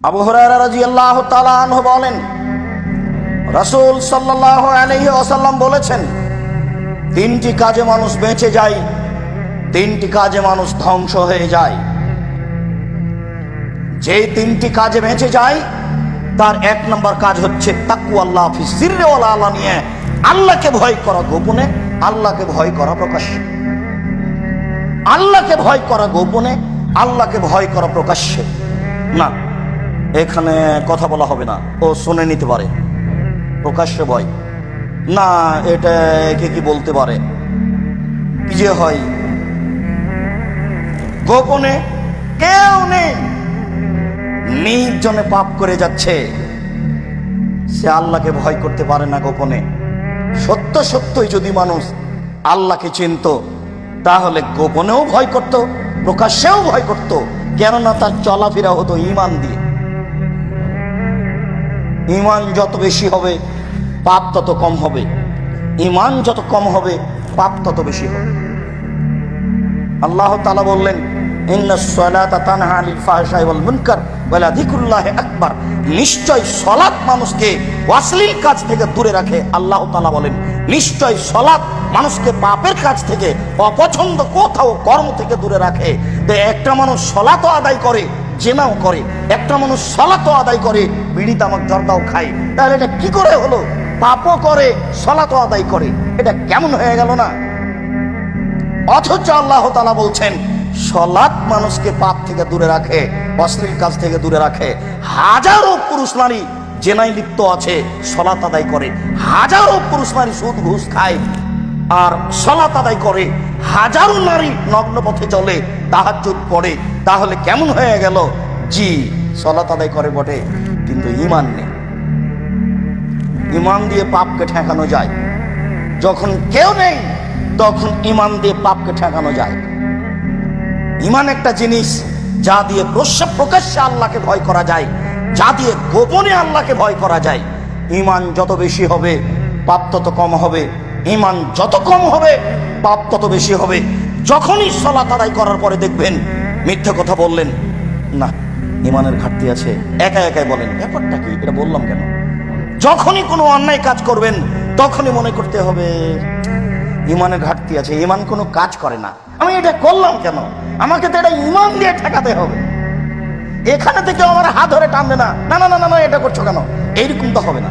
আবু হুরায়রা রাদিয়াল্লাহু তাআলা আনহু বলেন, রাসূল সাল্লাল্লাহু আলাইহি ওয়াসাল্লাম বলেছেন, তিনটি কাজে মানুষ বেঁচে যায়, তিনটি কাজে মানুষ ধ্বংস হয়ে যায়। যে তিনটি কাজে বেঁচে যায় তার এক নম্বর কাজ হচ্ছে তাকওয়াল্লাহ ফি সিররি ওয়াল আলানিয়া, আল্লাহকে ভয় করা গোপনে, আল্লাহকে ভয় করা প্রকাশ্যে। আল্লাহকে ভয় করা গোপনে, আল্লাহকে ভয় করা প্রকাশ্যে। না, এখানে কথা বলা হবে না, ও শুনে নিতে পারে। প্রকাশ্যে ভয় না, এটা কে কি বলতে পারে, কি যে হয়। গোপনে কেউ নেই, নির্জনে পাপ করে যাচ্ছে, সে আল্লাহকে ভয় করতে পারে না গোপনে। সত্য সত্যই যদি মানুষ আল্লাহকে চিনত, তাহলে গোপনেও ভয় করত, প্রকাশ্যেও ভয় করত, কেননা তার চলাফেরা হতো ঈমান দিয়ে। ঈমান যত বেশি হবে পাপ তত কম হবে, ঈমান যত কম হবে পাপ তত বেশি হবে। আল্লাহ তাআলা বললেন, ইন্নাস সালাতা তানহা আনিল ফাহশাই ওয়াল মুনকার ওয়া লাযিকরুল্লাহি আকবার, নিশ্চয় সালাত মানুষকে অশ্লীল কাজ থেকে দূরে রাখে। আল্লাহ তাআলা বলেন, নিশ্চয় সালাত মানুষকে পাপের কাজ থেকে, অপছন্দ কোথাও কর্ম থেকে দূরে রাখে। তো একটা মানুষ সালাতও আদায় করে, জেনাও করে, একটা মানুষ সালাতও আদায় করে, বিড়ি তামাক জর্দাও খায়, তাহলে এটা কি করে হলো? পাপও করে, সালাতও আদায় করে, এটা কেমন হয়ে গেল না? অথচ আল্লাহ তাআলা বলছেন, সালাত মানুষকে পাপ থেকে দূরে রাখে, অশ্লীল কাজ থেকে দূরে রাখে। হাজারো পুরুষ নারী জেনায় লিপ্ত আছে, সালাত আদায় করে। হাজারো পুরুষ নারী সুদ ঘুষ খায় আর সালাত আদায় করে। হাজারো নারী নগ্ন পথে চলে, তাহাজ্জুদ পড়ে। তাহলে কেমন হয়ে গেল? জি, সালাত আদায় করে বটে, কিন্তু ঈমান নেই। ঈমান দিয়ে পাপকে ঠেকানো যায়। যখন কেউ নেই, তখন ঈমান দিয়ে পাপকে ঠেকানো যায়। ঈমান একটা জিনিস যা দিয়ে প্রকাশ্যে আল্লাহকে ভয় করা যায়, যা দিয়ে গোপনে আল্লাহকে ভয় করা যায়। ঈমান যত বেশি হবে পাপ তত কম হবে, ঈমান যত কম হবে পাপ তত বেশি হবে। যখনই সালাত আদায় করার পরে দেখবেন মিথ্যে কথা বললেন, না ঈমানের ঘাটতি আছে, একা একাই বলেন, ব্যাপারটা কি, এটা বললাম কেন? যখনই কোনো অন্যায় কাজ করবেন তখনই মনে করতে হবে ঈমানের ঘাটতি আছে, ঈমান কোনো কাজ করে না, আমি এটা করলাম কেন? আমাকে তো এটা ঈমান দিয়ে ঠেকাতে হবে। এখানে থেকে আমার হাত ধরে টানবে না, না না না না, এটা করছো কেন, এইরকম তো হবে না।